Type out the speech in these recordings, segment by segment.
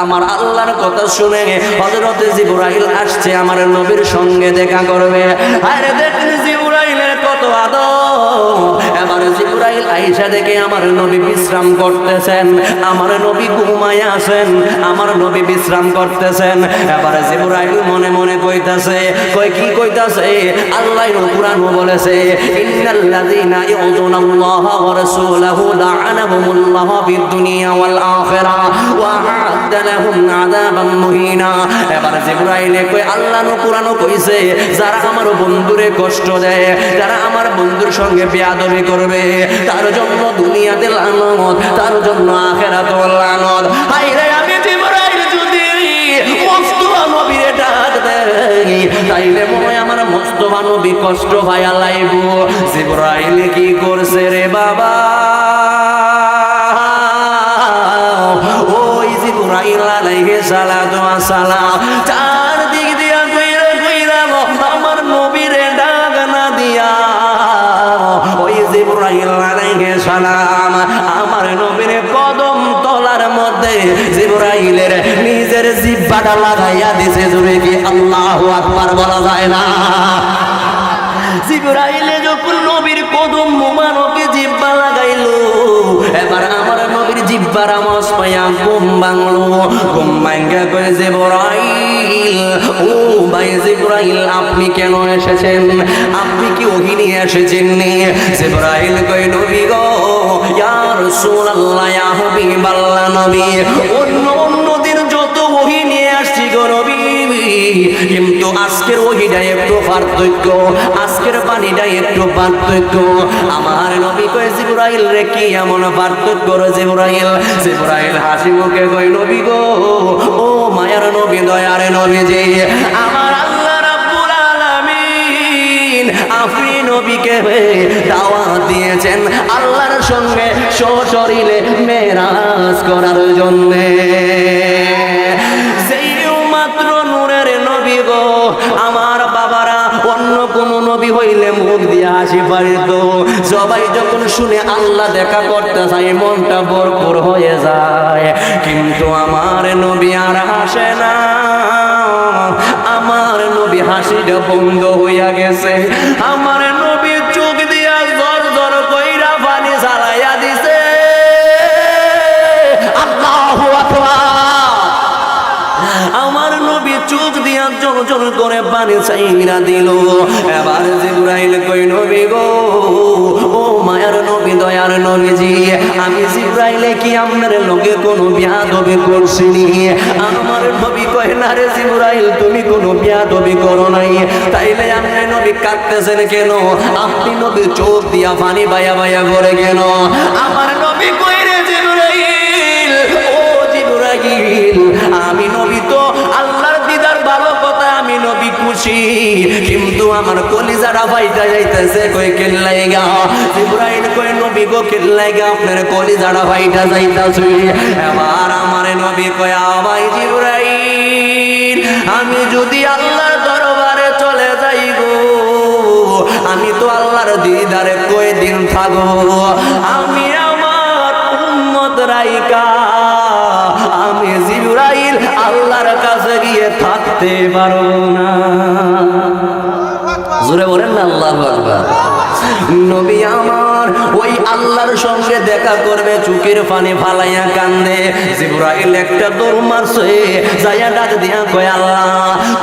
আমার আল্লাহর কথা শুনে হযরত জিবরাইল আসছে আমার নবীর সঙ্গে দেখা করবে। আরে দেখেন জিবরাইলের কত আদব। এবার জিবরাইল আয়েশা দেখে আমার নবী বিশ্রাম করতেছেন, আমার নবী ঘুমায় আছেন, আমার নবী বিশ্রাম করতেছেন। এবার জিবরাইল মনে মনে কইতাছে, কি কইতাছে? আল্লাহ কুরআন বলেছে, ইন্নাল্লাযীনা ইউযুনাল্লাহা ওয়া রাসূলাহু লা'আনাহুমুল্লাহু বিদ-দুনিয়া ওয়াল আখিরাহ ওয়া আ'আদ্দা লাহুম আযাবাম মুহিনা। এবার জিবরাইল কই আল্লাহ কুরআন কইছে, যারা আমার বন্ধুরে কষ্ট দেয়, যারা আমার বন্ধুর সঙ্গে বেয়াদবি করবে, তার জন্য দুনিয়াতে লানত, তার জন্য আখিরাতেও লানত। হায়রে আমি জিবরাইল যদি মুস্তাফা নবীরে ডাক দেই, তাইলে মনে আমার মুস্তাফা নবী কষ্ট পায়া লাইব। জিবরাইল কি করছে রে বাবা? ওই জিবরাইল আলাইহিস সালাতু ওয়াস সালাম চারদিক দিয়া কইরা কইরা আমার নবীরে ডাক না দিয়া, ওই জিবরাইল আলাইহিস সালাম আমার নবীর কদম তলার মধ্যে জিবরাইলের নিজের জিহ্বাটা লাগাইয়া দিছে। জোরে কি আল্লাহু আকবার বলা যায় না? জিবরাইলে যখন নবীর কদম মোবারকে জিহ্বা লাগাইলো, এবার আমার নবীর জিহ্বার আওয়াজ পাইয়া ঘুম ভাঙলো। ঘুম ভাঙ্গা কই জিবরাইল, ও ভাই জিবরাইল আপনি কেন এসেছেন? আপনি কি ওহী নিয়ে এসেছেন? জিবরাইল কই নবী গো, ইয়া রাসূলুল্লাহ, ইয়া হাবিবাল্লাহ নবী, অন্যদিন যত ওহী নিয়ে আসছি গো নবী, কিন্তু আজকের ওহীটা একটু পার্থক্য, আজকের বাণীটা একটু পার্থক্য। আমার নবী কই জিবরাইল রে কি এমন পার্থক্য রে জিবরাইল? জিবরাইল হাসি মুখে কই নবী গো, ও মায়ার নবী, দয়ার নবীজি, আমার আল্লাহ রাব্বুল আলামিন আপনি নবীকে দাওয়াত দিয়েছেন আল্লাহর সঙ্গে সশরীরে মেরাজ করার জন্য। আমার বাবারা অন্য কোন নবী হইলে মুখ দিয়ে হাসি পারিত, সবাই যখন শুনে আল্লাহ দেখা করতে চায় মনটা ভরপুর হয়ে যায়, কিন্তু আমার নবী আর হাসে না। আমার নবী হাসিটা বন্ধ হইয়া গেছে। আমার নবী চোখ দিয়া জর জর কইরা পানি ঝালাইয়া দিছে। আল্লাহু আকবার। আমার নবী চোখ দিয়া জল জল করে পানি চাইরা দিল। এবার জিবরাইল কই নবী গো, ও মায়ার নবী, দয়ার নবীজি, আমি জিবরাইলে কি আপনার লগে কোনো বিয়াদবি করছিনি? আমার নবী কয় না রে জিবরাইল, তুমি কোনো বিয়াদবি করো নাই, তাইলে আপনি নবী কাঁদতেছেন কেন? আপনি নবী চোখ দিয়া পানি বায়া বায়া করে কেন? আমার নবী কই রে জিবরাইল, ও জিবরাইল, আমি নবী তো আল্লাহর দিদার ভালো কথা, আমি নবী খুশি, কিন্তু আমার কলিজাটা ফাইটা যাইতেছে। কই কেন লাগা? জিবরাইল কই নবী গো, কেন লাগা আপনার কলিজাটা ফাইটা যাইতাছে? এবার আমার নবী কয়, ভাই জিবরাইল, আমি যদি আল্লাহর দরবারে চলে যাই গো, আমি তো আল্লাহর দিদারে কয়দিন থাকবো? আমি আমার উম্মত রাইকা আমি জিবরাইল আল্লাহর কাছে গিয়ে থাকতে পারবো না। জোরে বলেন না আল্লাহু আকবার। নবী আমার ওই আল্লাহর সঙ্গে দেখা করবে, চোখের পানি ফালাইয়া কান্দে। জিবরাইল একটা দৌড় মারছে, যাইয়া ডাক দিয়া কয়, আল্লাহ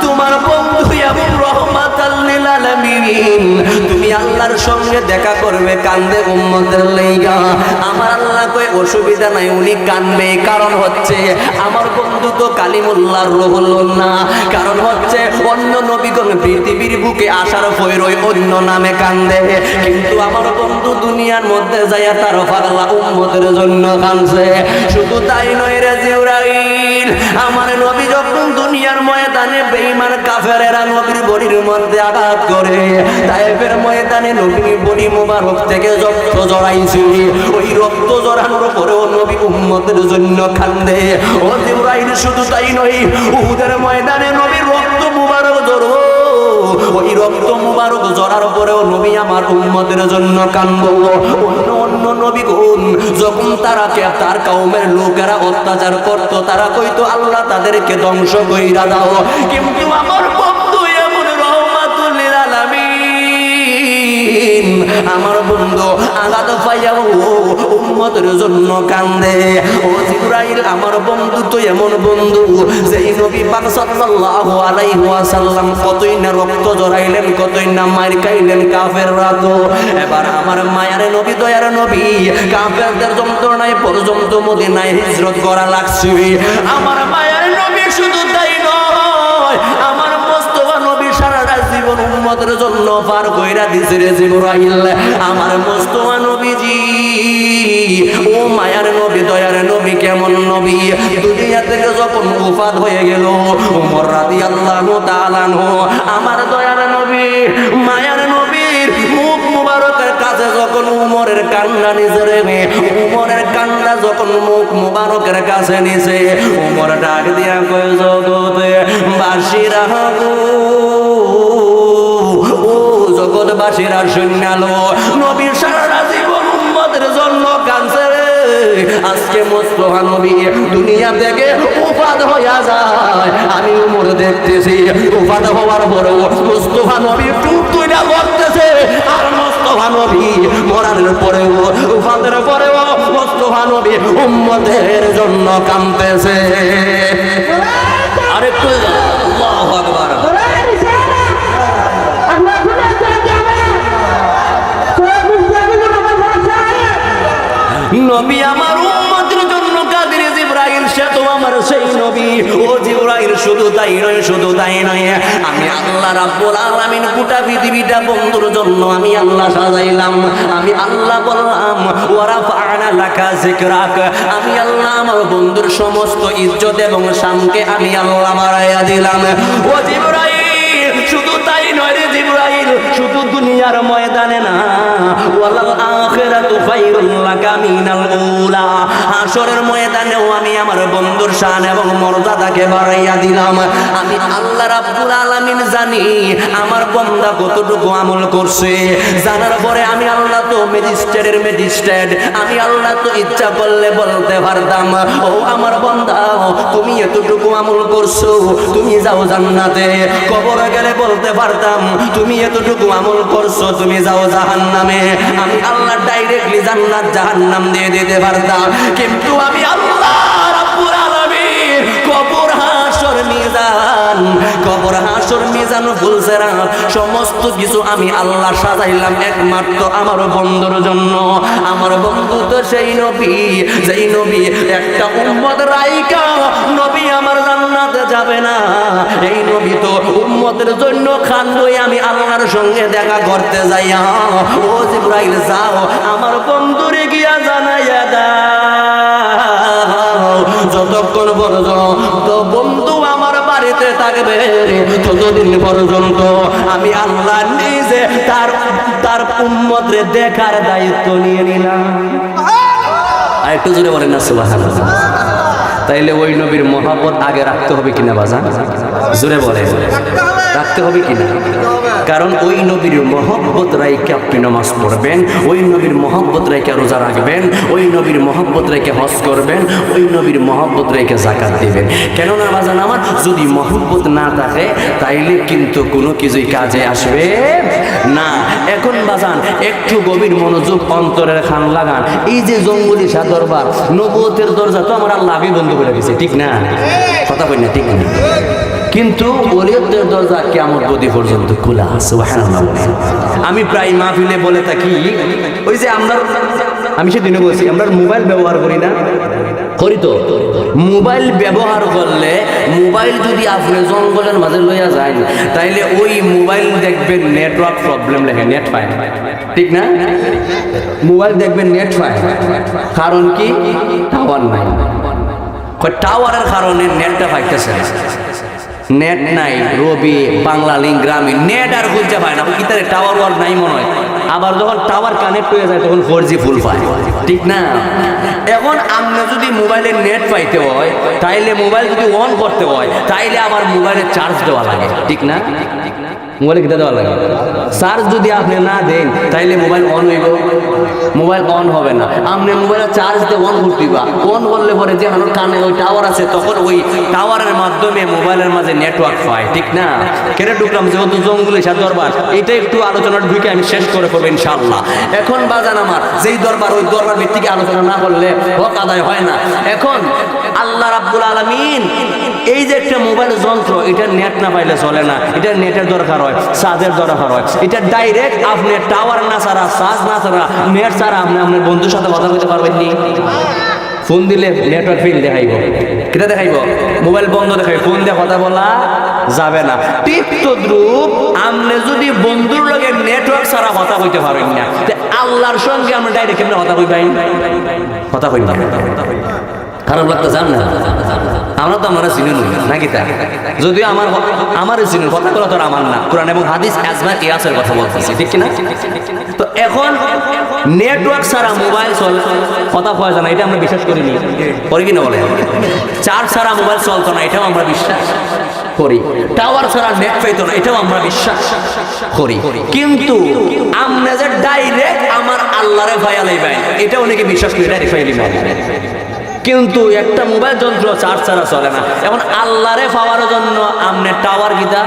তোমার বন্ধু এবং রহমাতাল লিল আলামিন, তুমি আল্লাহর সঙ্গে দেখা করবে, কান্দে উম্মতের লাইগা। আমার আল্লাহ কয় অসুবিধা নাই, উনি কান্দবে, কারণ হচ্ছে আমার বন্ধু তো কালিমুল্লাহর রূহুল্লাহ না, কারণ হচ্ছে অন্য নবীগণ পৃথিবীর বুকে আসার পরই অন্য নামে কান্দে, কিন্তু আমার বন্ধু দুনিয়ার মধ্যে যাইয়া তার পাগলা উম্মতের জন্য কাঁদছে। শুধু তাই নয় রে জিবরাইল, আমার নবী যখন দুনিয়ার ময়দানে বেঈমান কাফেরেরা নবীর বডির মধ্যে আঘাত করে, তায়েফের ময়দানে নবীর বডি মোবারক থেকে রক্ত জড়াইছে, ওই রক্ত জড়ানোর পরেও নবী উম্মতের জন্য কান্দে। ও জিবরাইল, শুধু তাই নয়, উহুদের ময়দানে নবীর রক্ত মোবারক জড়ো, ওই রক্ত মুবারক জড়ার পরেও নবী আমার উম্মতের জন্য কান্দবো। অন্য অন্য নবী কোন যখন তার কওমের লোকেরা অত্যাচার করত তারা কইতো আল্লাহ তাদেরকে ধ্বংস কইরা দাও, কিন্তু আমার বন্ধু এমন রহমাতুল লিল আলামিন, আমার বন্ধু আঘাত পাইয়াও উম্মতের জন্য কান্দে। ও জিবরাইল আমার বন্ধু তো এমন বন্ধু যেই নবী পাক সাল্লাল্লাহু আলাইহি ওয়াসাল্লাম কতই না রক্ত জড়াইলেন, কতই না মার খাইলেন কাফেররা। তো এবার আমার মায়ার নবী দয়ার নবী কাফেরদের যন্ত্রণায় পর্যন্ত মদিনায় হিজরত করা লাগছে। আমার মায়ার নবী শুধু তাই নয়, আমার মুস্তাফা নবী সারাটা জীবন উম্মতের জন্য পার কইরা দিছে রে জিবরাইল। আমার মুস্তাফা নবীজি ও মায়ার নবী দয়ার নবী কেমন নবী, দুনিয়া থেকে যখন ওফাত হয়ে গেল ওমর রাদিয়াল্লাহু তাআলা আমার দয়ার নবী মায়ার নবীর মুখ মুবারকের কাছে যখন উমরের কান্না নিছে রে, উমরের কান্না যখন মুখ মুবারকের কাছে নিছে উমর ডাক দিয়া কয় জগতে বাসীরা গো, ও জগৎবাসীরা শুনালো নবী সারা জীবন উম্মতের জন্য কাঁদছে। আজকে মুস্তাফা নবী দুনিয়া থেকে উফাত হইয়া যায়, আমি উমর দেখতেছি উফাত হওয়ার পরেও মুস্তাফা নবী টুক তুইলা করতেছে, আর মুস্তাফা নবী মরার পরেও উফাতের পরেও মুস্তাফা নবী উম্মতের জন্য কাঁদতেছে। আরেকটু আল্লাহু আকবার। নবী আমার উম্মতের জন্য কাদের জিবরাইল সে তো আমার সেই নবী। ও জিবরাইল শুধু তাই নয়, শুধু তাই নয়, আমি আল্লাহ রাব্বুল আলামিন গোটা পৃথিবীটা বন্ধুর জন্য আমি আল্লাহ সাজাইলাম। আমি আল্লাহ বললাম ওয়া রাফা'না লাকা যিকরাক, আমি আল্লাহ আমার বন্ধুর সমস্ত ইজ্জত এবং শানকে আমি আল্লাহ বাড়াইয়া দিলাম। ও জিবরাইল শুধু তাই নয় রে জিবরাইল, শুধু দুনিয়ার ময়দানে না, ওয়ালাল আখিরাতু খায়রুল লাকা মিনাল উলা, হাশরের ময়দানেও আমি আমার বন্ধুর শান এবং মর্যাদাকে বাড়াইয়া দিলাম। আমি আল্লাহ রাব্বুল আলামিন জানি আমার বান্দা কতটুকু আমল করছে, জানার পরে আমি আল্লাহ তো ম্যাজিস্ট্রেট, আমি আল্লাহ তো ইচ্ছা করলে বলতে পারতাম ও আমার বান্দা তুমি এতটুকু আমল করছো তুমি যাও জান্নাতে, কবরে গেলে বলতে পারতাম তুমি এতটুকু আমল করছো তুমি যাও জাহান্নামে। আমি আল্লাহ ডাইরেক্টলি জান্নাত জাহান্নাম দিয়ে দিতে পারতাম, কিন্তু আমি আল্লাহ রাব্বুল আলামিন কবর হাসর মিজান ফুলসেরা সমস্ত কিছু আমি আল্লাহ সাজাইলাম একমাত্র আমার বন্ধুর জন্য। আমার বন্ধু তো সেই নবী যেই নবী একটা উম্মত রাইকা নবী আমার জান্নাতে যাবে না, এই নবী তো উম্মতের জন্য খান্দই আমি আল্লাহর সঙ্গে দেখা করতে যাইয়া। ও জিবরাইল যাও আমার বন্ধুরে গিয়া জানাইয়া দাও যতক্ষণ পর্যন্ত বন্ধু আমার বাড়িতে থাকবে ততদিন পর্যন্ত আমি আল্লাহ নিজে তার উম্মতরে দেখার দায়িত্ব নিয়ে নিলাম। আর একটু জোরে বলেন না সুবহানাল্লাহ। তাইলে ওই নবীর মহব্বত আগে রাখতে হবে কিনা বাজান? জোরে বলে রাখতে হবে কিনা? কারণ ওই নবীর মহব্বত রাইকে আপনি নামাজ পড়বেন, ওই নবীর মহব্বত রাইকে রোজা রাখবেন, ওই নবীর মহব্বত রাইকে হজ করবেন, ওই নবীর মহব্বত রাইকে যাকাত দিবেন। কেননা বাজান আমার যদি মহব্বত না থাকে তাইলে কিন্তু কোনো কিছুই কাজে আসবে না। এখন বাজান একটু গভীর মনোযোগ অন্তরের খান লাগান। এই যে জঙ্গলি শাহ দরবার নবুয়তের দরজা তো আমার আল্লাহ আগেই বন্ধ করে দিয়েছে, ঠিক না? কথা বলি না, ঠিক না? কিন্তু ওলিয়তের দরজা কিয়ামত অবধি পর্যন্ত খোলা। সুবহানাল্লাহ। আমি প্রায় মাহফিলে বলে থাকি ওই যে আমি সেদিনও বলছি আমরা মোবাইল ব্যবহার করি না, করি তো। মোবাইল ব্যবহার করলে মোবাইল যদি আপনি জঙ্গলের মাঝে লইয়া যায় তাইলে ওই মোবাইল দেখবেন নেটওয়ার্ক প্রবলেম লেখে, নেট পায়, ঠিক না? মোবাইল দেখবেন নেট পায়, কারণ কি? টাওয়ার নাই। টাওয়ারের কারণে নেটটা পাইতেছে না, নেট নাই। রবি বাংলা লিঙ্ক গ্রামীণ নেট আর খুলতে পায় না, ইতারে টাওয়ার ওয়ার নাই মনে হয়। আবার যখন টাওয়ার কানেক্ট হয়ে যায় তখন 4G ফুল পায়, ঠিক না? এখন আপনি যদি মোবাইলে নেট পাইতে হয়, তাইলে মোবাইল যদি অন করতে হয়, তাইলে আবার মোবাইলে চার্জ দেওয়া লাগে, ঠিক না? মোবাইলে কিতা দেওয়া লাগে? চার্জ যদি আপনি না দেন তাইলে মোবাইল অন হইব, মোবাইল অন হবে না। আপনি মোবাইলে চার্জ দিয়ে অন করতেবা, অন করলে পরে যে আমার কানে ওই টাওয়ার আছে, তখন ওই টাওয়ারের মাধ্যমে মোবাইলের মাঝে নেটওয়ার্ক পায়, ঠিক না? কেন ঢুকলাম যেহেতু জঙ্গলি সার দরবার, এটা একটু আলোচনা ঢুকে আমি শেষ করে করবো ইনশাআল্লাহ। এখন বাজান আমার যেই দরবার, ওই দরবার ভিত্তিকে আলোচনা না করলে হক আদায় হয় না। এখন আল্লাহ রাব্বুল আলামিন এই যে একটা মোবাইল যন্ত্র, এটা নেট না পাইলে চলে না, এটা নেটের দরকার হয়, চার্জের দরকার হয়। এটা ডাইরেক্ট আপনি টাওয়ার না ছাড়া, চার্জ না ছাড়া, নেট ছাড়া আপনি আপনার বন্ধুর সাথে কথা বলতে পারবেন নি। ফোন দিলে নেটওয়ার্ক ফিল দেখাইব, কেটা দেখাইব? মোবাইল বন্ধ দেখাইব, ফোন দিয়ে কথা বলা যাবে না। ঠিক তদ্রুপ আপনি যদি বন্ধুর লগে নেটওয়ার্ক ছাড়া কথা কইতে পারেন না, আল্লাহর সঙ্গে আমরা ডাইরেক্ট কেমনে কথা কইবাই? কথা কইবা খারাপ লাগতে চান না? আমরা তো আমার চিনি নাকি তা? যদিও আমার চিনি কথা বলা তো আমার না, কোরআন এবং হাদিস আজমা কিয়াসের কথা বলতেছি, ঠিক কিনা? তো এখন নেটওয়ার্ক ছাড়া মোবাইল কথা কওয়া যায় না, এটা আমরা বিশ্বাস করিনি, করি কিনা বলে? চার্জ ছাড়া মোবাইল চলতো না, এটাও আমরা বিশ্বাস করি। টাওয়ার ছাড়া নেট পাইতো না, এটাও আমরা বিশ্বাস করি। কিন্তু আমরা যে ডাইরেক্ট আমার আল্লাহরে ফায়ালাই ভাই, এটা অনেকে বিশ্বাস করি, ডাইরেক্ট ফায়ালি ভাই। কিন্তু একটা মোবাইল যন্ত্র চার্জ ছাড়া চলে না। এখন আল্লাহরে পাওয়ার জন্য আমনে টাওয়ার গিতা,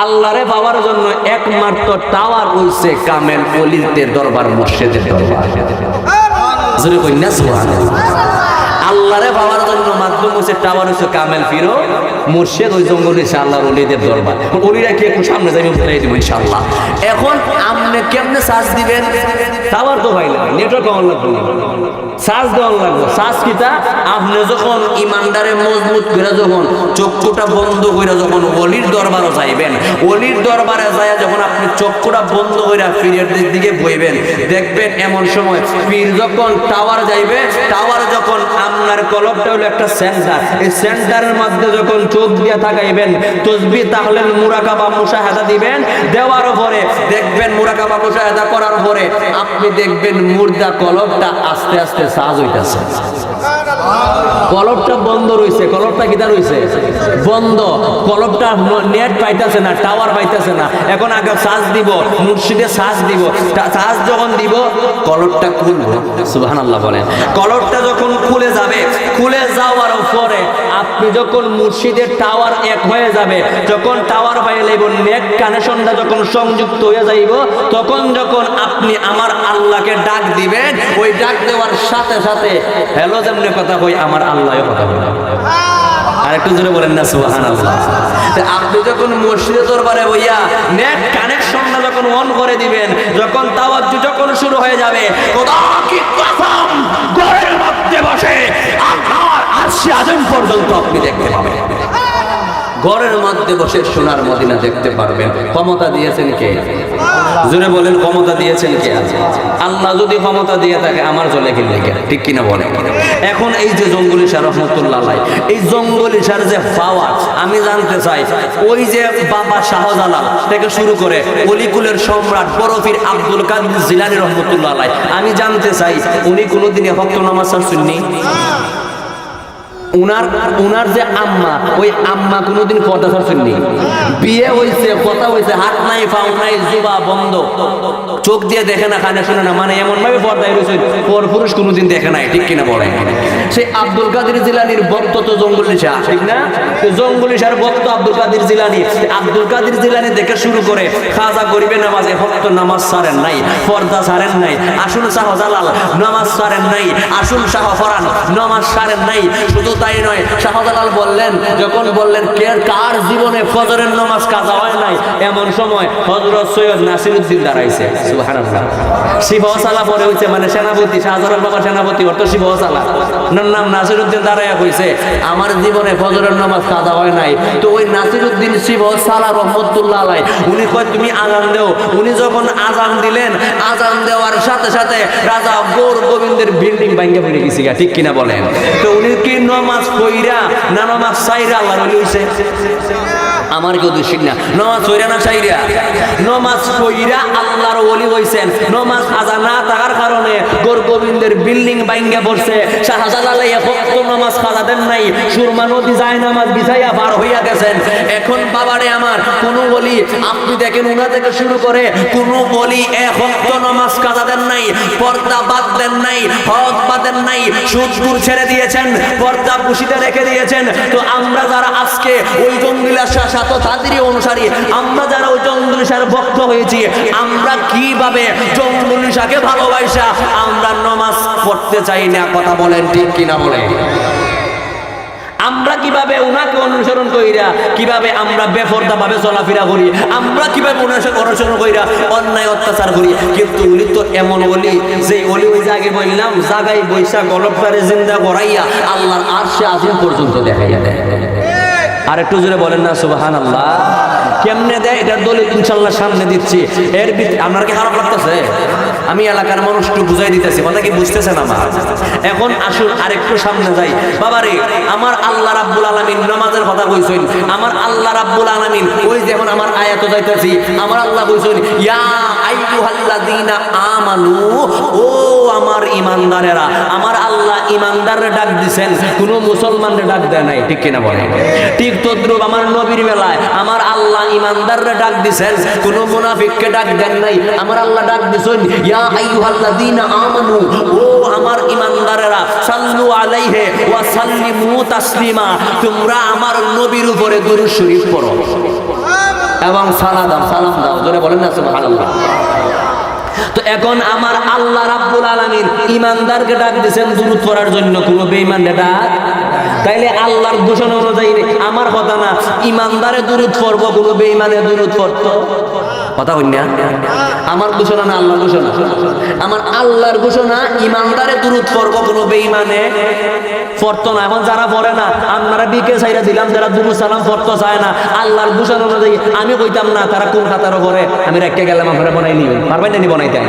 আল্লাহরে পাওয়ার জন্য একমাত্র টাওয়ার হইছে কামেল ওলিদের দরবার, মুর্শিদের দরবার। জোরে কই না সুবহানাল্লাহ। আল্লাহরে পাওয়ার জন্য মাধ্যম হচ্ছে টাওয়ার, হচ্ছে কামেল ফিরো মুর্শিদ, ওই জঙ্গলে আল্লাহর ওলিদের দরবার। ওলিরা কি একটু সামনে যাই বুঝাই দিব ইনশাআল্লাহ। এখন আপনি কেমনে চার্জ দিবেন? টাওয়ার তো ভাই না, নেটওয়ার্ক অন লাগবে, চার্জ দেওয়ার লাগবে। চার্জ কিতা? আপনি যখন ইমানদারে মজবুত করে, যখন চক্ষুটা বন্ধ করে যখন ওলির দরবারে যাইবেন, ওলির দরবারে যায় যখন আপনি চক্ষুটা বন্ধ করে পীরের দিকে বইবেন, দেখবেন এমন সময় পীর যখন টাওয়ার যাইবে, টাওয়ার যখন আপনার কলবটা হলো একটা সেন্টার, এই সেন্টারের মধ্যে যখন চোখ দিয়ে তাকাইবেন, তাসবিহ তাহলিল মুরাকাবা মুশাহাদা দিবেন, দেওয়ার পরে দেখবেন মুরাকাবা মুশাহাদা করার পরে আপনি দেখবেন মুর্দা কলবটা আস্তে আস্তে চার্জ হইতাছে। কলবটা বন্ধ রইছে, কলবটা কিটা রইছে? বন্ধ। কলবটা নেট পাইতাছে না, টাওয়ার পাইতাছে না। এখন আগে চার্জ দিব, মুর্শিদে চার্জ দিব, চার্জ যখন দিব কলবটা খুলবো, সুবহানাল্লাহ বলেন। কলবটা যখন খুলে যাবে, খুলে যাওয়ার পরে আপনি যখন মুর্শিদের টাওয়ার এক হয়ে যাবে, যখন টাওয়ার পাইয়ে লাইব, নেট কানেকশনটা যখন সংযুক্ত হয়ে যাইব, তখন যখন আপনি আমার আল্লাহকে ডাক দিবেন, ওই ডাক দেওয়ার সাথে সাথে হ্যালো যেমনি কথা কই, আমার আল্লাহও কথা বলে। আর একটু জোরে বলেন না সুবহানাল্লাহ। আপনি যখন মসজিদের দরবারে বইয়া নেট কানেকশনটা যখন অন করে দিবেন, যখন তাওয়াজ্জু যখন শুরু হয়ে যাবে, খোদা কি কসম, ঘরের মধ্যে বসে আল্লাহর আরশে আযম পর্যন্ত আপনি দেখতে পাবেন। ঘরের মধ্যে বসে সোনার মদিনা দেখতে পারবেন। ক্ষমতা দিয়েছেন কে? জোরে বলেন, ক্ষমতা দিয়েছেন কে? আল্লাহ যদি ক্ষমতা দিয়ে থাকে, আমার চলে কিনলে কে? ঠিক কিনা বলে? এখন এই যে জঙ্গলি শাহ রহমতুল্লাহ আলাইহি, এই জঙ্গলি শাহর যে পাওয়ার, আমি জানতে চাই ওই যে বাবা শাহজালাল থেকে শুরু করে অলিকুলের সম্রাট বড় পীর আব্দুল কাদের জিলানী রহমতুল্লাহ আলাইহি, আমি জানতে চাই উনি কোনোদিন ওয়াক্ত নামাজ ছাড়ছেননি? উনার যে আম্মা, ওই আম্মা কোনোদিন পর্দা ছাড়ছেননি? বিয়ে হয়েছে, কথা হয়েছে, হাত নাই পাও নাই, জুবা বন্ধ, চোখ দিয়ে দেখে না, কানে শুনে না, মানে এমন ভাবে পর্দায় রয়েছে, পর পুরুষ কোনোদিন দেখে নাই, ঠিক কিনা বলে? সেই আব্দুল কাদের জিলানীর ভক্ত তো জঙ্গলি শাহ, ঠিক না? জঙ্গলি শাহর ভক্ত আব্দুল কাদের জিলানী। আব্দুল কাদের জিলানী দেখে শুরু করে খাজা গরিবে নামাজে ভক্ত নামাজ ছাড়েন নাই, পর্দা ছাড়েন নাই। আসুন শাহজালাল নামাজ ছাড়েন নাই, আসুন শাহ ফরান নামাজ ছাড়েন নাই। শুধু তাই নয়, শাহজালাল বললেন, যখন বললেন কার জীবনে ফজরের নামাজ কাজা হয় নাই, এমন সময় হযরত সৈয়দ নাসিরউদ্দিন দাঁড়াইছে, সুবহানাল্লাহ। শিবহসালা পরে হইছে, মানে সেনাপতি, শাহজালাল বাবা সেনাপতি, অর্থ শিবহসালা, ওনার নাম নাসিরউদ্দিন দাঁড়াইয়া কইছে, আমার জীবনে ফজরের নামাজ কাজা হয় নাই। তো ওই নাসিরউদ্দিন শিবহসালা রহমতুল্লাহ আলাইহি, উনি কয় তুমি আজান দেও। উনি যখন আজান দিলেন, আজান দেওয়ার সাথে সাথে রাজা গৌর গোবিন্দের বিল্ডিং ভাঙ্গা পড়ে গেছে, ঠিক কিনা বলেন? তো উনি কি নমাজ পইরা না নমাজ চাইরা আল্লাহর ওলি হইছে? আমার কেউ দোষী না। নমাজ পইরা না চাইরা? নমাজ পইরা আল্লাহর ওলি হইছেন। নমাজ আজা না থাকার কারণে গোবিন্দের বিল্ডিং ভাঙ্গা পড়ছে। শাহজালাল এত নামাজ খাজা দেন নাই, সুরমা নদী যায় নামাজ বিছাইয়া পার হইয়া গেছেন। এখন বাবারে আমার কোন ওলি আপনি দেখেন উনা থেকে শুরু করে কোন ওলি এক ওয়াক্ত নামাজ কাজা দেন নাই, পর্দা বাদ দেন নাই, হজ বাদেন নাই, সুদ ঘুষ ছেড়ে দিয়েছেন, পর্দা পুশিতে রেখে দিয়েছেন। তো আমরা যারা আজকে ওই জঙ্গিলার সাথে তাদেরই অনুসারী, আমরা যারা ওই জঙ্গিলার ভক্ত হয়েছি, আমরা কিভাবে জঙ্গিলাকে ভালোবাসা আমরা নামাজ পড়তে চাই না? কথা বলেন ঠিক কিনা বলেন? আমরা কিভাবে উনাকে অনুসরণ কইরা কিভাবে আমরা বেপরদা ভাবে চলাফেরা করি, আমরা কিভাবে অনুসরণ কইরা অন্যায় অত্যাচার করি। কিন্তু উনি তো এমন ওলি যে ওলি ওই যে আগে বললাম জাগাই বৈশা গলবটারে জিন্দা করাইয়া আল্লাহর আরশে আজিম পর্যন্ত দেখাইয়া দেয়। আর একটু জোরে বলেন না সুবহানাল্লাহ। কেমনে দেয় এটার দলিল ইনশাআল্লাহ সামনে দিচ্ছি। এর আপনার কি খারাপ লাগতেছে? আমি এলাকার মানুষকে বুঝাই দিতেছি, কথা কি বুঝতেছেন আমার? এখন আসুন আরেকটু সামনে যাই। বাবারে আমার আল্লাহ রাব্বুল আলামিন নামাজের কথা কইছেন। আমার আল্লাহ রাব্বুল আলামিন ওই যখন আমার আয়াত যাইতেছি, আমার আল্লাহ কইছেন ইয়া আইয়ুহাল্লাযীনা আমানু, ও আমার ঈমানদারেরা। আমার আল্লাহ ঈমানদাররে ডাক দিবেন, কোনো মুসলমানরে ডাক দেয় নাই, ঠিক কিনা বলেন? ঠিক তদ্রুপ আমার নবীর বেলায় আমার আল্লাহ ঈমানদাররে ডাক দিবেন, কোনো মুনাফিককে ডাক দেন নাই। আমার আল্লাহ ডাক দিবেন ইয়া আইয়ুহাল্লাযীনা আমানু, ও আমার ঈমানদারেরা, সাল্লু আলাইহি ওয়া সাল্লিমু তাসলিমা, তোমরা আমার নবীর উপরে দুরূদ শরীফ পড়ো এবং সালাম দাও। জোরে বলেন না সুবহানাল্লাহ। তো এখন আমার আল্লাহ রাব্বুল আলামিন ঈমানদারকে ডাক দিবেন দুরূদ পড়ার জন্য, কোনো বেঈমানকে ডাক। তাইলে আল্লাহর ঘোষণা অনুযায়ী আমার কথা না, ঈমানদারে দুরূদ পড়ব, কোনো বেঈমানে দুরূদ পড়তো? কথা হই না? আমার ঘোষণা না আল্লাহর ঘোষণা? আমার আল্লাহর ঘোষণা ঈমানদারে দুরূদ পড়ব, কোনো বেঈমানে পড়তো না। এখন যারা পড়ে না আপনারা বিকে ছাইরা দিলাম, যারা দুরূদ সালাম পড়তে চায় না আল্লাহর ঘোষণা অনুযায়ী আমি কইতাম না তারা কোন খাতার উপরে আমি রেখে গেলাম, আপনারা বনাই নিবেন, পারবেন না বনাইতে?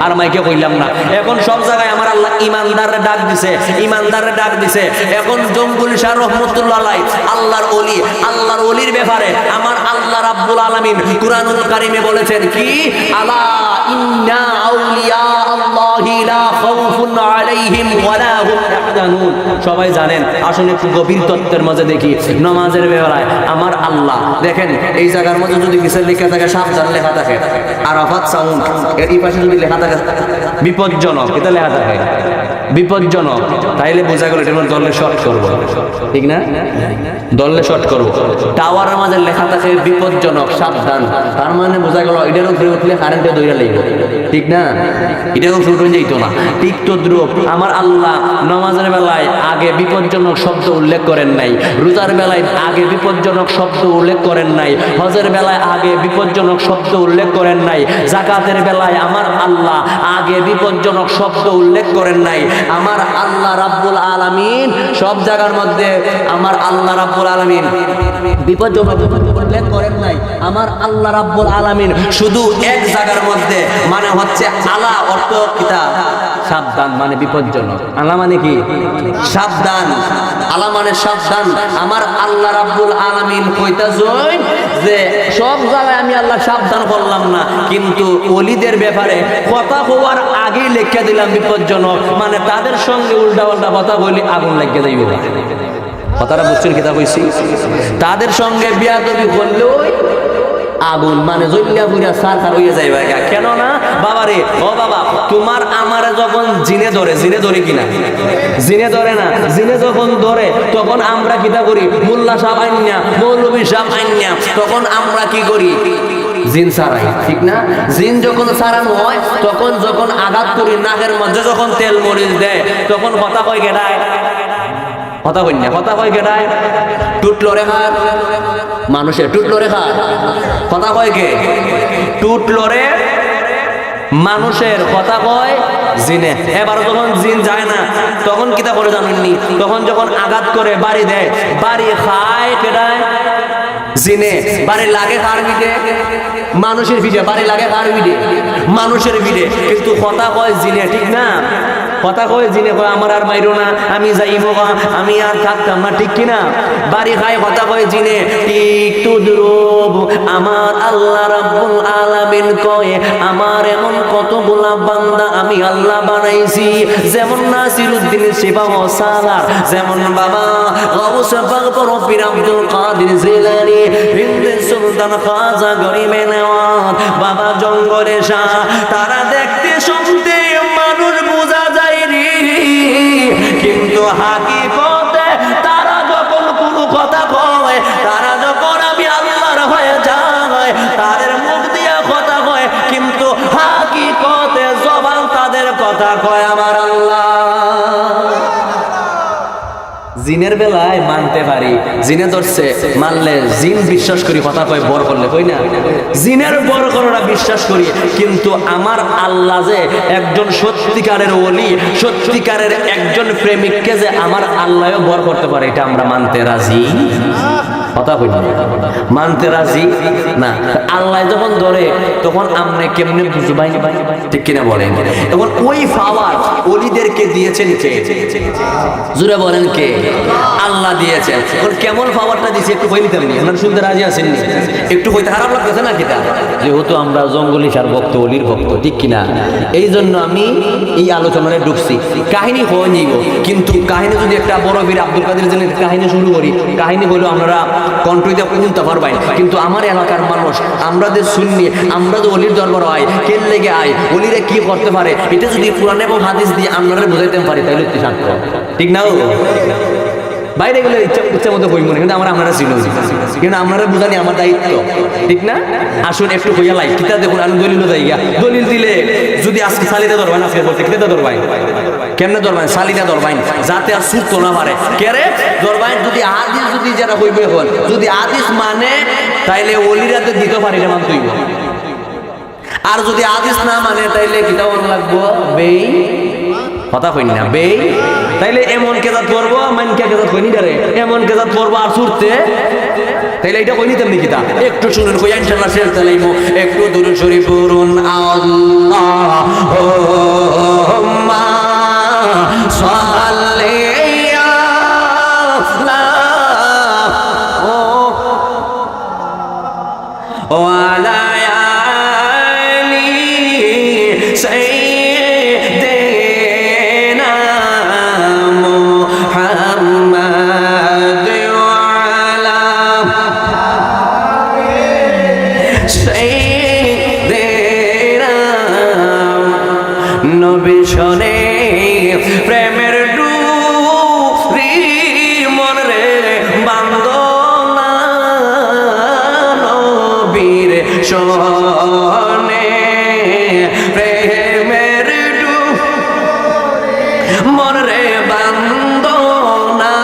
আর মাইকে কইলাম না। এখন সব জায়গায় আমার আল্লাহ ঈমানদারে ডাক দিছে, ঈমানদারে ডাক দিছে। এখন জঙ্গুল শাহ রহমাতুল্লাহ আলাইহি আল্লাহর ওলি, আল্লাহর ওলির ব্যাপারে আমার আল্লাহ রাব্বুল আলামিন কুরআনুল কারীমে বলেছেন কি, আলা ইন্না আউলিয়া আল্লাহি লা খাউফুন আলাইহিম ওয়া লা হুম ইয়াহজানুন। সবাই জানেন, আসলে একটু গভীর তত্ত্বের মাঝে দেখি নামাজের ব্যাপারে আমার আল্লাহ দেখেন এই জায়গার মধ্যে যদি কিছু লেখা থাকে সাবধান লেখা থাকে, আরাফাত সাউন্ড এর এই পাশে যদি লেখা থাকে বিপজ্জনক, এটা লেখা থাকে বিপজ্জনক, তাইলে বোঝা গেল এটা দলে শর্ট করবো, ঠিক না? দলে শর্ট করবো। টাওয়ারের মাঝে লেখা থাকে বিপজ্জনক সাবধান, তার মানে বোঝা গেল এটার উপরে উঠলে কারেন্টে দৌড়া লাগবে, ঠিক না? এটার উপরে উঠে যেত না। ঠিক তদ্রুপ আমার আল্লাহ নামাজের বেলায় আগে বিপজ্জনক শব্দ উল্লেখ করেন নাই, রোজার বেলায় আগে বিপজ্জনক শব্দ উল্লেখ করেন নাই, হজের বেলায় আগে বিপজ্জনক শব্দ উল্লেখ করেন নাই, যাকাতের বেলায় আমার আল্লাহ আগে বিপজ্জনক শব্দ উল্লেখ করেন নাই। আমার আল্লাহ রাব্বুল আলামিন সব জায়গার মধ্যে আমার আল্লাহ রাব্বুল আলামিন বিপজ্জনক উল্লেখ করেন নাই। আমার আল্লাহ রাব্বুল আলামিন শুধু এক জায়গার মধ্যে, মানে হচ্ছে আলা অর্থ কিতা সাবধান, মানে বিপজ্জনক। আলা মানে কি? সাবধান। আলা মানে সাবধান। আমার আল্লাহ রাব্বুল আলামিন কইতাছেন যে সব জায়গায় আমি আল্লাহ সাবধান করলাম না, কিন্তু ওলিদের ব্যাপারে কথা হওয়ার আগেই লেখা দিলাম বিপজ্জনক, মানে তাদের সঙ্গে উল্টা পাল্টা কথা বলি আগুন লেগে যাইবে। কথাটা বুঝছেন কিতা কইছি? তাদের সঙ্গে বিয়াদবি করলেও আগুন, মানে জ্বলিয়া পুড়িয়া সারখার হইয়া যাইবা। কেন না বাবারে, ও বাবা তোমার আমারে যখন জিনে ধরে, জিনে ধরে কিনা? জিনে ধরে না। জিনে যখন ধরে তখন আমরা কিতা করি? মোল্লা সাহেব আইন্যা, মৌলবী সাহেব আইন্যা, তখন আমরা কি করি? জিন সারাই, ঠিক না? জিন যখন সারানো হয় তখন যখন আঘাত করি, নাকের মধ্যে যখন তেল মরিচ দেয় তখন কথা কয় গেডায়, কথা কই না, কথা কয় গেডায় টুটলো রেখা মানুষের, টুটলো রেখা কথা কয় কে? টুটলো রে মানুষের কথা কয় জিনে। এবার যখন জিন যায় না তখন কিতা করে জানেননি? তখন যখন আঘাত করে বাড়ি দেয়, বাড়ি খায় কেডায়? জিনে। বাড়ি লাগে কার ভিড়ে? মানুষের ভিড়ে। বাড়ি লাগে কার ভিড়ে? মানুষের ভিড়ে, কিন্তু কথা কয় জিনে, ঠিক না? কথা কয় জিনে কয় আমার আর মাইরো না, আমি যাইব, আমি আর থাকতাম না, ঠিক কিনা? বাড়ি খায় কথা কয় জিনে একটু দ্রব। আমার আল্লাহ রাব্বুল আলামিন কয় আমার এমন কতগুলা বান্দা আমি আল্লাহ বানাইছি, যেমন নাসিরউদ্দিন শিবা ও সালার, যেমন বাবা গাউস পাক পীর আব্দুল কাদের জিলানী, হিন্দের সুলতান খাজা গরিবে নেওয়াজ, বাবা জঙ্গলে শাহ, তারা দেখতে শুনতে মানুষ বোঝা যায় রে, কিন্তু হাকিকতে তারা যখন কোনো কথা কয়, তারা যখন আমি আল্লাহর হয়ে যায়, তাদের মুখ দিয়া কথা কয়, কিন্তু হাকিকতে জবান তাদের কথা কয় আমার আল্লাহ। জিনের বেলায় মানতে পারি, জিনে ধরছে মানলে জিন বিশ্বাস করি, কথা কয় বর করলে কই না, জিনের বর করা বিশ্বাস করি, কিন্তু আমার আল্লাহ যে একজন সত্যিকারের ওলি, সত্যিকারের একজন প্রেমিককে যে আমার আল্লাহও বর করতে পারে, এটা আমরা মানতে রাজি, কথা কই না, মানতে রাজি না। আল্লাহ যখন ধরে তখন আপনি কেমনে বুঝবাই, ঠিক কিনা বলেন? তখন ওই পাওয়ার ওলিদেরকে দিয়েছেন কে? জুড়ে বলেন কে? আল্লাহ দিয়েছেন। এখন কেমন পাওয়ারটা দিয়েছে একটু কই নিতাম নি, আপনারা শুনতে রাজি আছেন নি? একটু কইতে খারাপ লাগতেছে না কিটা? যেহেতু আমরা জঙ্গলি সার ভক্ত, অলির ভক্ত, ঠিক কিনা? এই জন্য আমি এই আলোচনায় ঢুকছি। কাহিনী হয়ে নিব, কিন্তু কাহিনী যদি একটা বড় বীর আব্দুল কাদের জিলানীর কাহিনী শুরু করি, কাহিনী হলো আপনারা কন্ট্রোলে শুনতে পারবেন, কিন্তু আমার এলাকার মানুষ, আমরা যে শুননি, আমরা যে অলির দরবার হয়, কেন লেগে আয়, অলিরা কি করতে পারে, এটা যদি কোরআন এবং হাদিস দিয়ে আপনারা বুঝাইতে পারি, তাহলে একটু শান্ত, ঠিক না? বাইরে গেলে ইচ্ছা মতো বই মনে, কিন্তু আপনারা ছিল, কিন্তু আপনারা বুঝানি আমার দায়িত্ব, ঠিক না? আসুন একটু হইয়া লাই কিতা দেখুন, আমি দলিল যাই গা, দলিল দিলে যদি আজকে সালিদা ধরবেন, আজকে বলতে কিতা ধরবেন, কেমনে ধরবেন? সালিদা ধরবেন, যাতে আর সুস্থ না পারে, কেরে ধরবেন? যদি হাদিস যদি যারা হইবে হল, যদি হাদিস মানে, তাইলে অলিরা তো দিতে পারি না, মানতে হইব। আর যদি হাদিস না মানে, তাইলে কিতা মন লাগবো? বেই, কথা কই না, বেই। তাইলে এমন কেজাত করবো, মানকে কেজাত কই নি রে, এমন কেজাত করবো আর ছুটতে, তাইলে এটা কই নিতাম নাকি? তা একটু শুনুন, কই ইনশাআল্লাহ শেষ তাইলাইমু, একটু দুরূদ শরীফ পড়ুন। আল্লাহুম্মা সাল্লি আলা নবিশনে প্রেমের ডুরি মন রে বান্দনা, নবীর শনে প্রেমের ডুরি মন রে বান্দনা,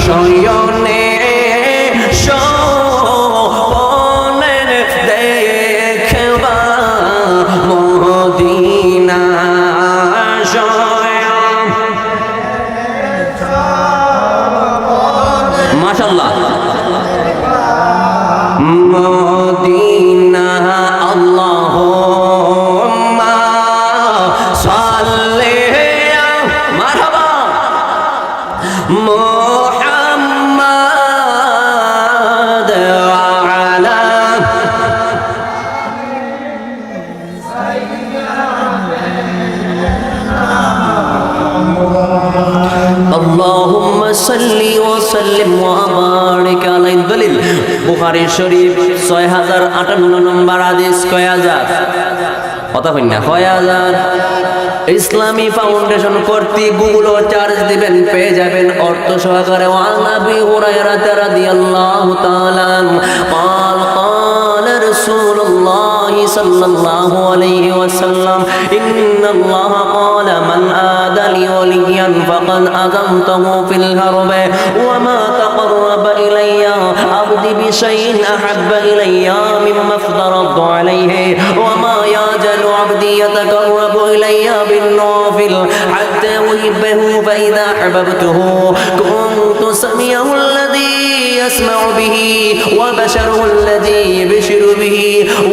শয়নে মাশাআল্লাহ মদিনা। আল্লাহুম্মা সাল্লি মারহাবা মুহাম্মাদ আলা আল্লাহুম্মা সাল্লি ওয়া সাল্লিম ওয়া বারিক আলাইহি। দলিল বুখারী শরীফ 6058 নম্বর হাদিস, কয় হাজার? কথা কই না, কয় হাজার? ইসলামী ফাউন্ডেশন কর্তৃক গুগল চার্জ দিবেন, পেয়ে যাবেন অর্থ সহকারে। ওয়া নবী হুরায়রা রাদিয়াল্লাহু তাআলা قال قال رسول الله صلى الله عليه وسلم إن الله قال من آذى لي وليا فقد أذنته في الحرب وما تقرب إلي عبدي بشيء أحب إلي مما افترضت عليه وما يزال عبدي يتقرب إلي بالنوافل حتى أحبه فإذا أحببته كنت سميعه الذي يسمع به وبشره الذي يبشر به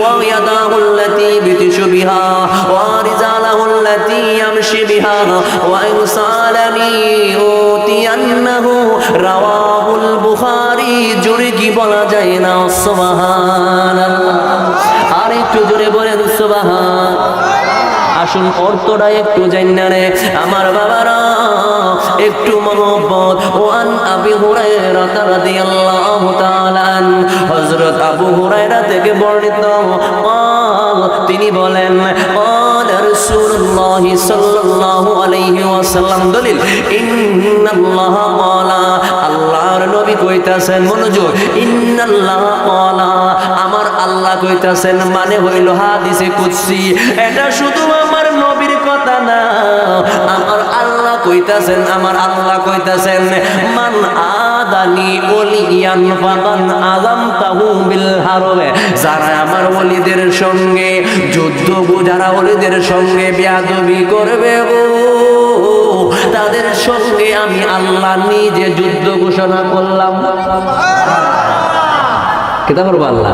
ويداه التي يبطش بها ورجاله التي يمشي بها وإن سألني أوتينه رواه البخاري জোরে কি বলা যায় না সুবহানাল্লাহ আর একটু জোরে বলেন সুবহান আসুন অর্থটা একটু জানা রে আমার বাবারা একটু মহব্বত ওয়ান আবি হুরায়রা রাদিয়াল্লাহু তাআলা হযরত আবু হুরায়রা থেকে বর্ণিত তিনি বলেন রাসূলুল্লাহ সাল্লাল্লাহু আলাইহি ওয়াসাল্লাম দলিল ইন্নাল্লাহ ক্বালা আল্লাহর নবী কইতাছেন মনোযোগ ইন্নাল্লাহ ক্বালা আমার আল্লাহ কইতাছেন মানে হইল হাদিসে কুদসি এটা শুধু আমার নবীর কথা না আমার আল্লাহ কইতাছেন আমার আল্লাহ কইতাছেন মান আদানি ওলিয়ান ফাকান আযামতাহু বিল হারব যারা আমার ওলিদের সঙ্গে যুদ্ধ যারা ওলিদের সঙ্গে বেয়াদবি করবে গো তাদের সঙ্গে আমি আল্লাহ নিজে যুদ্ধ ঘোষণা করলাম কেতা করব আল্লাহ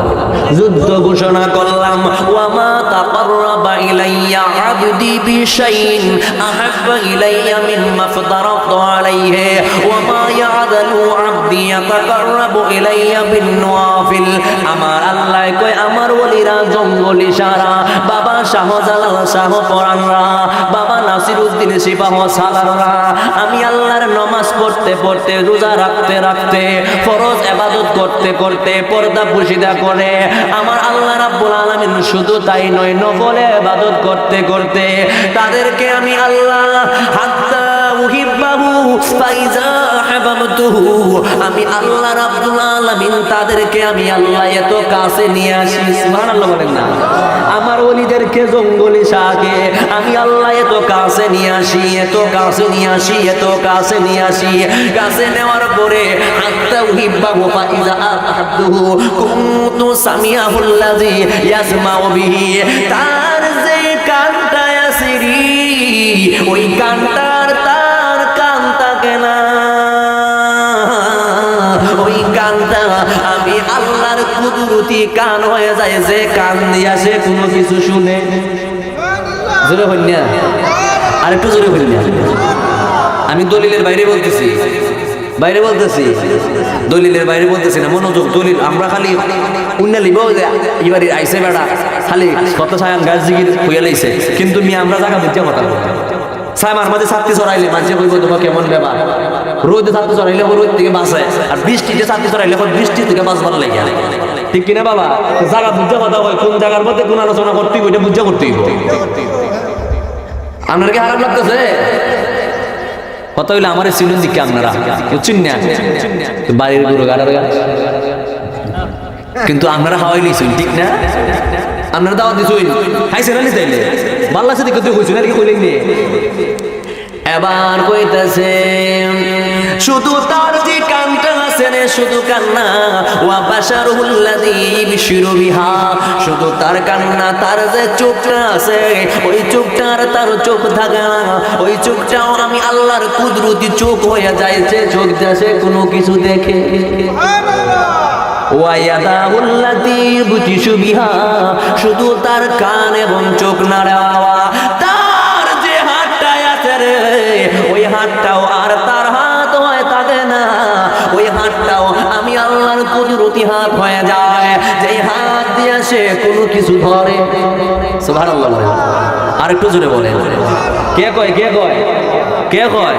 যুদ্ধ ঘোষণা করলাম ওয়া মা তাকাররাবা ইলাইয়া আবদি বিশাইইন আহাব্বা ইলাইয়া মিম্মা ফাতারাতু আলাইহি ওয়া মা ইয়াদালু আবদি ইয়াতাকাররাবু ইলাইয়া বিন নওয়াফিল আমার আল্লাহ কয় আমার ওলিরা জঙ্গলি সারা বাবা শাহজালাল শাহ পরানরা বাবা নাসিরউদ্দিন সিপাহ সালাররা আমি আল্লাহর নামাজ পড়তে পড়তে রোজা রাখতে রাখতে ফরজ ইবাদত করতে করতে পর্দা পুশিদা করে আমার আল্লাহ রাব্বুল আলামিন শুধু তাই নয় নফল ইবাদত করতে করতে তাদেরকে আমি আল্লাহ হাত্তা উহিব্বাহু ফাইজা হাবাবতুহু আমি আল্লাহ রাব্বুল আলামিন তাদেরকে আমি আল্লাহ এত কাছে নিয়ে আসি সুবহানাল্লাহ বলেন না আমার ওলিদেরকে জঙ্গলি শাকে আমি আল্লাহ এত কাছে নিয়ে আসি এত কাছে নিয়ে আসি এত কাছে নিয়ে আসি কাছে নেওয়ার পরে হাত্তা উহিব্বাহু ফাইজা আহাবতুহু কুনতু সামিয়াহুল্লাযী ইয়াসমাউ বিহি তার যে কানটা আসিরি ওই কানটার তার কান থাকে না ওই কানটা আমি আল্লাহর কুদরতি কান হয়ে যায় যে কান দিয়া সে কোনো কিছু শুনে জোরে হইনা আর একটু জোরে হইনা আমি দলিলের বাইরে বলতেছি দলিলের বাইরে বলতেছি না মনোযোগ দলিল আমরা খালি উন্না লিব এবারে আইসে বেড়া খালি কত সায়ান গাছ জিগির হইয়া লাইছে কিন্তু মি আমরা জায়গা বুঝতে কথা সাইমার মাঝে ছাত্রী চড়াইলে মাঝে কইব তোমার কেমন ব্যাপার রোদে ছাত্রী চড়াইলে রোদ থেকে বাঁচায় আর বৃষ্টিতে ছাত্রী চড়াইলে বৃষ্টি থেকে বাঁচবার লাগে ঠিক কিনা বাবা জায়গা বুঝতে কথা হয় কোন জায়গার মধ্যে কোন আলোচনা করতে ওইটা বুঝতে করতেই আপনার কি খারাপ লাগতেছে কথা হইলে আমার চিনুন দিকে আপনারা বুঝছেন না বাড়ির গুরু গাড়ার গাছ কিন্তু আপনারা হাওয়াই নিয়েছেন ঠিক না আপনারা দাওয়াত দিচ্ছেন খাইছেন না তাইলে বাল্লা সাথে কেউ কইছেন আর কি কইলেন নি এবার কইতাছে শুধু তার যে কানটা আছে রে শুধু কান্না ওয়া বাশারুল্লাযী বিশিরু বিহা শুধু তার কান্না তার যে চোখটা আছে ওই চোখটার তার চোখ থাকে না ওই চোখটাও আমি আল্লাহর কুদরতি চোখ হয়ে যায় যে চোখ দেশে কোনো কিছু দেখে ওয়ায়াদাহুল্লাতী বুতিশু বিহা শুধু তার কান এবং চোখ নাড়াওয়া তার যে হাতটা আছে রে ওই হাতটাও আর তার হাত হয় থাকে না ওই হাতটাও আমি আল্লাহর কুদরতি হাত হয়ে যায় যে হাত দিয়ে সে কোনো কিছু ধরে সুবহানাল্লাহ আর একটু জোরে বলেন কে কয় কে কয় কে কয়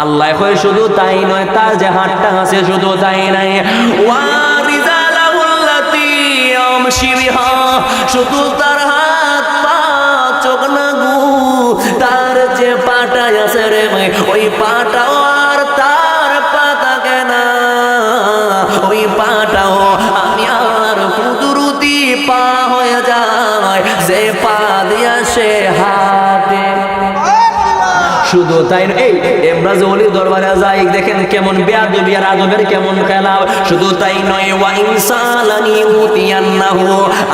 আল্লাহ কয় শুধু তাই নয় তার যে হাতটা আছে শুধু তাই নাই শুধু তার হাত পা চোখ নাগু তার যে পাটা আছে রে ওই পাটাও আর তার পা থাকে না ওই পাটাও আমি আর কুদরতি পা হয়ে যায় যে পা দিয়া সে হাতে শুধু তাই এই আমরা যে ওলির দরবারে যাই দেখেন কেমন বেয়াদবি আর আদবের কেমন খেলা শুধু তাই নয় ওয়া ইনসালানি উতিয়ান্নাহু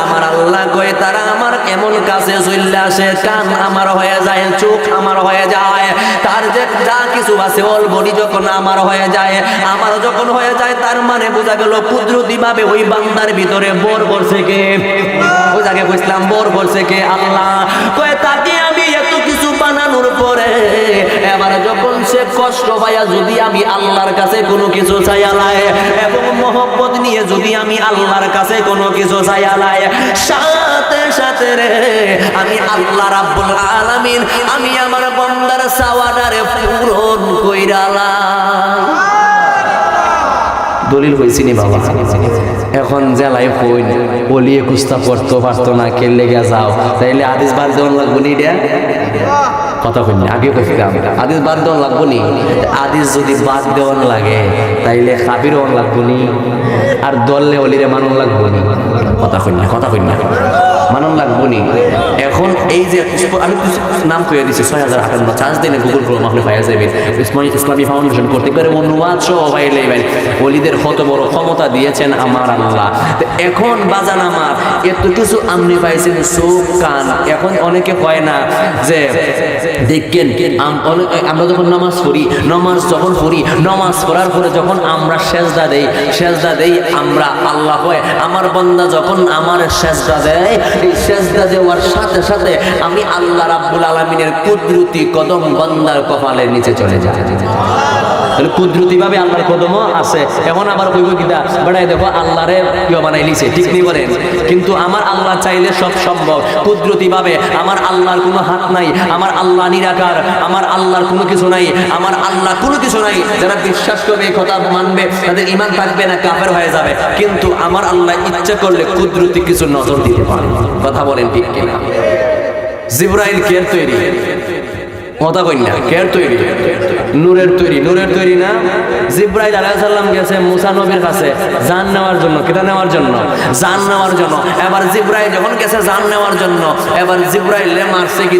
আমার আল্লাহ কয় তারা আমার এমন কাছে চলে আসে কান আমার হয়ে যায় চোখ আমার হয়ে যায় তার যে যা কিছু আছে অলবডি যখন আমার হয়ে যায় আমার যখন হয়ে যায় তার মানে বোঝা গেল কুদরতি ভাবে ওই বান্দার ভিতরে বর করছে কে ওই জায়গায় বুঝলাম বর করছে কে আল্লাহ কয় তাকে আমি বানানোর পরে এবার যখন সে কষ্ট পায়া যদি আমি আল্লাহর কাছে কোনো কিছু চাইয়ালাই এবং মহব্বত নিয়ে যদি আমি আল্লাহর কাছে কোনো কিছু চাইয়ালাই, সাথে সাথে রে আমি আল্লাহ রাব্বুল আলামিন আমি আমার বান্দার চাওয়াটারে পূরণ কইরালাম। দলিল হয়েছি নি বাবা? এখন জেলায় কই বলিয়ে কুস্তা পড়তে পারতো না, কেলে গে যাও তাইলে হাদিস বাদ দেওয়ান লাগবো নি? কথা কইনি আগে কইছিলাম হাদিস বাদ দেওয়ান লাগবো নি? হাদিস যদি বাদ দেওয়ান লাগে তাইলে খাবির ওয়ান লাগবো নি? আর দললে অলিরে মানন লাগবো নি? কথা কইনি মানন লাগবো নি? এখন এই যে আমি নাম কইয়া দিচ্ছি 6058 চার্জ দিনে গুগল ক্রোম আপনি পাইয়া যাবেন ইসলামী ফাউন্ডেশন করতে পারে অনুবাদ সহ পাইলে অলিদের কত বড় ক্ষমতা দিয়েছেন আমার আল্লাহ। এখন বাজান আমার এত কিছু আপনি পাইছেন চোখ কান। এখন অনেকে কয় না যে দেখেন আমরা যখন নামাজ পড়ি, নামাজ পড়ার পরে যখন আমরা সেজদা দেই আমরা আল্লাহ কয় আমার বান্দা যখন আমার সেজদা দেয় এই সেজদা দেওয়ার সাথে সাথে আমি আল্লাহ রাব্বুল আলামিনের কুদরতি কদম বান্দার কপালের নিচে চলে যায়। তাহলে কুদরতি ভাবে আল্লাহর কদমও আছে। এখন আবার কইব কিটা বেড়াই দেখো আল্লাহরে কেউ বানাই লিছে, ঠিক নেই বলেন? কিন্তু আমার আল্লাহ চাইলে সব সম্ভব। কুদরতি ভাবে আমার আল্লাহর কোনো হাত নাই, আমার আল্লাহ নিরাকার, আমার আল্লাহর কোনো কিছু নাই, আমার আল্লাহ কোনো কিছু নাই। যারা বিশ্বাস করবে এই কথা মানবে তাদের ঈমান থাকবে না, কাফের হয়ে যাবে। কিন্তু আমার আল্লাহ ইচ্ছা করলে কুদরতি কিছু নজর দিতে পারে। কথা বলেন ঠিক কিনা? জিবরাইল কের তৈরি? কথা কই না, কের তৈরি? নূরের তৈরি না? জিবরাইল আলাইহিস সালাম গেছে মুসা নবীর কাছে জান নেওয়ার জন্য। কেটা নেওয়ার জন্য? জান নেওয়ার জন্য। এবার জিবরাইল যখন গেছে জান নেওয়ার জন্য, এবার জিবরাইলে মারছে কি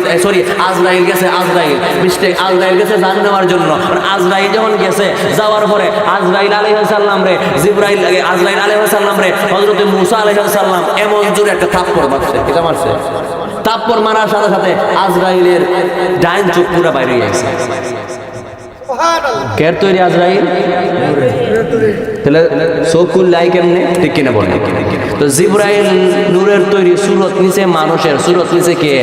আজরাইল গেছে, আজরাইল গেছে জান নেওয়ার জন্য। আজরাইল যখন গেছে যাওয়ার পরে আজরাইল আলাইহিস সালাম রে আজরাইল আলাইহিস সালাম রে হযরত মুসা আলাইহিস সালাম এমন জোরে একটা থাপ্পড় মারছে। কেটা মারছে? থাপ্পড় মারার সাথে সাথে আজরাইলের ডাইন চোখ পুরো বাইরে গেছে। কের তৈরি আজরাইল? তাহলে চোখুল লাই কেমনে? ঠিক কিনা বলেন? তো জিবরাইল নূরের তৈরি, সুরত নিচে মানুষের, সুরত নিচে কে?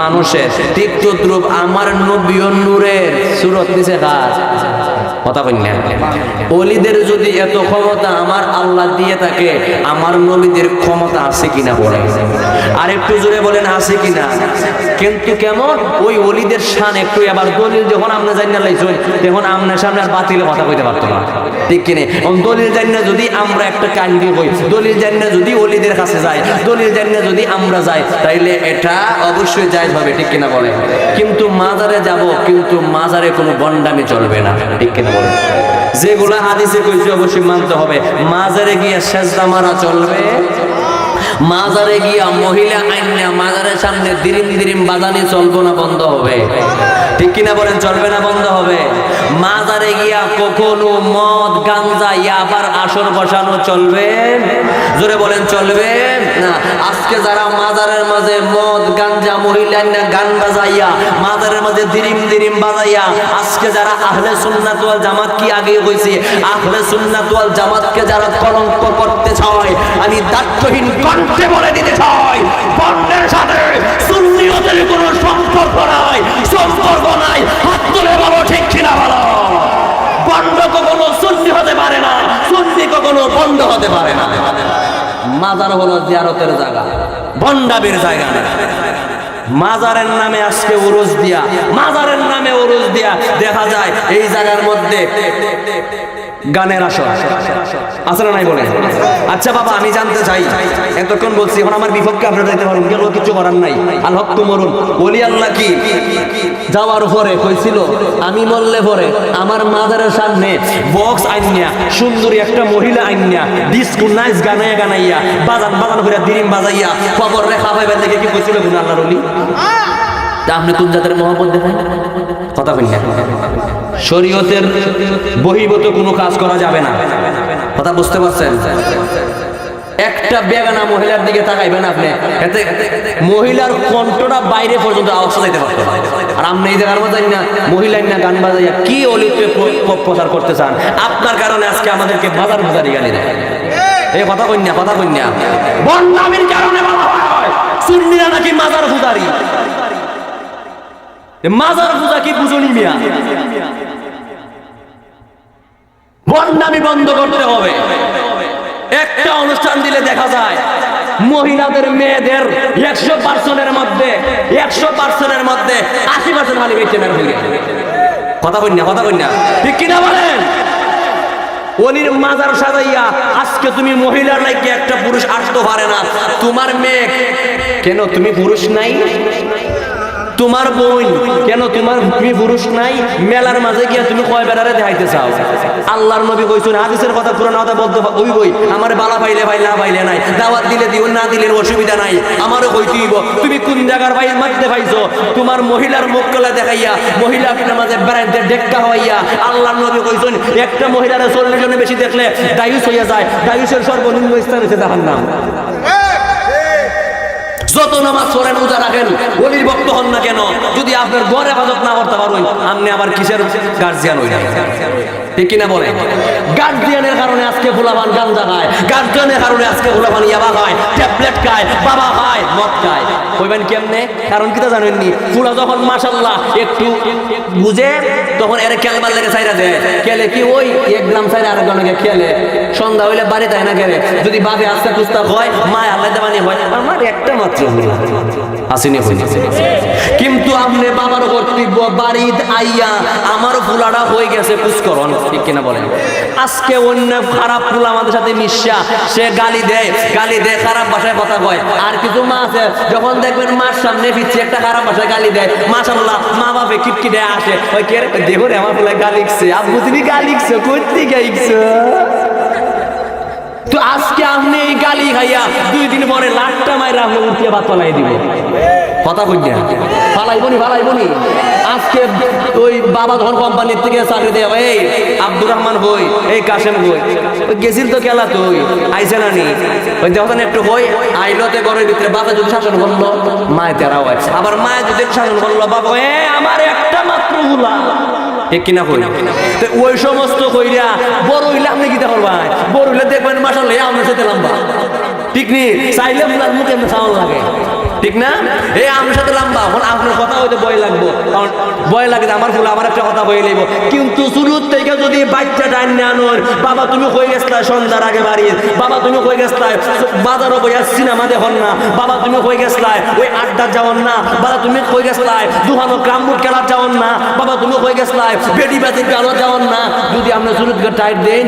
মানুষের। ঠিক তদ্রূপ আমার নবীও নূরের, সুরত নিচে কার? কথা কইনা? ওলিদের যদি এত ক্ষমতা আমার আল্লাহ দিয়ে থাকে, আমার নবীদের ক্ষমতা আছে কিনা বলেন? আর একটু জোরে বলেন আছে কিনা? কিন্তু কেমন ওই ওলিদের শান একটু। এবার দলিল যখন আপনি জানিয়ে লাইছেন তখন আপনার সামনে আর বাতিলে কথা কইতে পারতো না, ঠিক কিনে? দলিল জানিয়ে যদি আমরা একটা কান্দি হই, দলিল জানিয়ে যদি ওলিদের কাছে যাই, দলিল জানিয়ে যদি আমরা যাই, তাইলে এটা অবশ্যই জায়েজ হবে, ঠিক কিনা বলে? কিন্তু মাজারে যাব, কিন্তু মাজারে কোনো বন্ডামি চলবে না, ঠিক কিনা বলে? যেগুলা হাদিসে কইছে অবশ্যই মানতে হবে। মাজারে গিয়ে সেজদা মারা চলবে, মাজারে গিয়া মহিলা আইনা মাজারের সামনে দিরিম বাজানি চলবো না, বন্ধ হবে, ঠিক কিনা বলেন? চলবে না, বন্ধ হবে। মাজারে গিয়া কখনো মদ গাঞ্জা ইয়াবার আসর বসানো চলবে? জোরে বলেন চলবে না। আজকে যারা মাজারের মাঝে মদ গাঞ্জা মহিলা আইনা গান বাজাইয়া মাজারের মাঝে দিরিম বাজাইয়া আজকে যারা আহলে সুন্নাত ওয়াল জামাত, কি আগে কইছি, আহলে সুন্নাত ওয়াল জামাতকে যারা কলঙ্ক করতে চায়, আমি দায়িত্বহীন কণ্ঠে বলে দিতে চাই, বন্ডের সাথে সুন্নিয়তের কোনো সম্পর্ক নাই, সম্পর্ক নাই। হাত তুলে বলো ঠিক কিনা বলো? বন্ড কখনো সুন্নি হতে পারে না, সুন্নি কখনো বন্ড হতে পারে না। মাজার হলো জিয়ারতের জায়গা, বন্ডাবির জায়গা না। মাজারের নামে আজকে উরুস দিয়া, মাজারের নামে উরুস দিয়া দেখা যায় এই জায়গার মধ্যে গানের আসর আছে না নাই বলেন? আচ্ছা বাবা আমি জানতে চাই, এতক্ষণ বলছি, এখন আমার বিপক্ষে আপনারা যাইতে পারেন, কেউ কিছু করার নাই। আল হক তুমরুন ওলি আল্লাহ কি যাওয়ার পরে কইছিল আমি মরলে পরে আমার মাজারের সামনে বক্স আইনিয়া সুন্দরী একটা মহিলা আইনিয়া ডিস্কো নাইস গানাইয়া বাজান করে দিরিম বাজাইয়া খবর রেখা পাইবার দেখে কি কইছিল গুণ আল্লাহর ওলি? তা আপনি কোন জাতের মহব্বত দেখেন? কথা কইনা? শরীয়তের বহির্ভূত কোনো কাজ করা যাবে না, কথা বুঝতে পারছেন? একটা বেগানা মহিলার দিকে তাকাইবেন আপনি, এতে মহিলার কণ্ঠটা বাইরে পর্যন্ত আওয়াজ যাইতে পারতো। আর আপনি এই জায়গার মধ্যে না মহিলা না গান বাজাইয়া কি অলিতে প্রচার করতে চান? আপনার কারণে আজকে আমাদেরকে বাজারি গালি দেয়। এই কথা কইনা, কথা কইনা বন্ডামির কারণে বলা হয় সুন্নিরা নাকি মাজার পূজারি। মাজার পূজা কি বুঝুনি মিয়া? বন্ডামি বন্ধ করতে হবে। একটা অনুষ্ঠান দিলে দেখা যায় মহিলাদের মেয়েদের 100% মধ্যে 80% খালি বেঁচে মেরে ফেলে। কথা কই না ঠিক কিনা বলেন? ওলির মাজার সাজাইয়া আজকে তুমি মহিলার লাগে একটা পুরুষ আসতে পারে না। তোমার মেয়ে কেন তুমি পুরুষ নাই? তোমার বোন কেন তুমি পুরুষ নাই? মেলার মাঝে গিয়া তুমি কয় বেড়ারে দেখাইতে চাও? আল্লাহর নবী কইছেন হাদিসের কথা পুরানো কথা বলতে হইবই। আমার বালা পাইলে ভাই না পাইলে নাই, দাওয়াত দিলে দিও না দিলে অসুবিধা নাই, আমারও কইতে হইব। তুমি কোন জায়গার ভাই মারতে পাইছো? তোমার মহিলার মুখ কলা দেখাইয়া মহিলার মাঝে বেড়াইতে ডেক্কা হইয়া আল্লাহর নবী কইছেন একটা মহিলারে 40 জনের বেশি দেখলে দায়ুস হইয়া যায়। দায়ুসের সর্বনিম্ন স্থান হচ্ছে জাহান্নাম। যত নামাজ পড়েন রোজা রাখেন ওলির ভক্ত হন না কেন, যদি আপনার ঘরে হেফাজত না করতে পারেন আপনি আবার কিসের গার্জিয়ান হইলেন? ঠিক কিনা বলে? গার্জিয়ানের কারণে আজকে ফুলাবান গাঞ্জা খায়, গার্জিয়ানের কারণে আজকে ফুলাবান ইয়াবা খায়, ট্যাবলেট খায়, বাবা খায়, মদ খায়। কইবেন কেমনে? কারণ কি তা জানেননি? ফুলা যখন মাশাআল্লাহ একটু বুঝে তখন এর খেলবার লেগে চাইরা দেয়। খেলে কি ওই 1 গ্রাম চাইরা আরেক জনকে খেলে সন্ধ্যা হইলে বাড়ি যায় না খেলে। যদি বাদে আস্তে কুস্তা হয় মায় আল্লাহ দেবানি হয় আমার একটা মাত্র আসেনি হইনি। কিন্তু আপনি বাবার কর্তব্য বাড়িতে আইয়া আমার ফুলাটা হয়ে গেছে পুষ্করণ। ঠিক কিনা বলেন? আজকে অন্য খারাপ ফুলা আমাদের সাথে মিশা সে গালি দেয় খারাপ ভাষায় কথা কয়। আর কিছু মা আছে যখন দেখবেন মার সামনে ফিরছে একটা খারাপ ভাষায় গালি দেয়, মাশাআল্লাহ মা বাপে কিটকিটে আসে ওই কে দেখো রে আমার ফুলা গালিছে, আব্বু তুমি গালিছো করতে গাইছো। তো আজকে আপনি এই গালি খাইয়া 2 দিন পরে লাখটা মায়ের আপনি উঠিয়ে ভাত পালাই দিব। কথা কইয়া ফালাইবনি। আজকে ওই বাবা ধন কোম্পানির থেকে চাকরি দেয় এই আব্দুর রহমান হই, এই কাশেম হই, ওই গেছিল তো খেলা তুই আইসে না নি ওই দেখেন একটু হই আইলতে ঘরের ভিতরে বাবা যদি শাসন করলো মায়ে তেরা হয়, আবার মায়ে যদি শাসন করলো বাবা আমার একটা মাত্র হুলা। ঠিক কিনা কই? তো ওই সমস্ত কইরা বড় হইলে আপনি কি করবেন? বড় হইলে দেখবেন মাশাআল্লাহ আমার সাথে লম্বা। ঠিক নি? চাইলে আপনার মুখে এমনি সাউন্ড লাগে। ঠিক না? এই আমার সাথে লম্বা এখন আপনার কথা হইতে ভয় লাগবো, কারণ ভয় লাগে আমার ফুল আমার একটা কথা বলে লইব। কিন্তু শুরুর থেকে যদি বাচ্চা টাইম আনোর বাবা তুমি কই গেছলা সন্ধ্যার আগে বাড়ি, বাবা তুমি কই গেছলা বাজারও বইয়া সিনেমা দেখুন না, বাবা তুমি কই গেছলা ওই আড্ডা যাওন না, বাবা তুমি কই গেছলা দুহানো গ্রামবুট খেলা যাওন না, বাবা তুমি কই গেছলা বেডি বাজির গানো যাওন না। যদি আমরা শুরুর টাইট দেন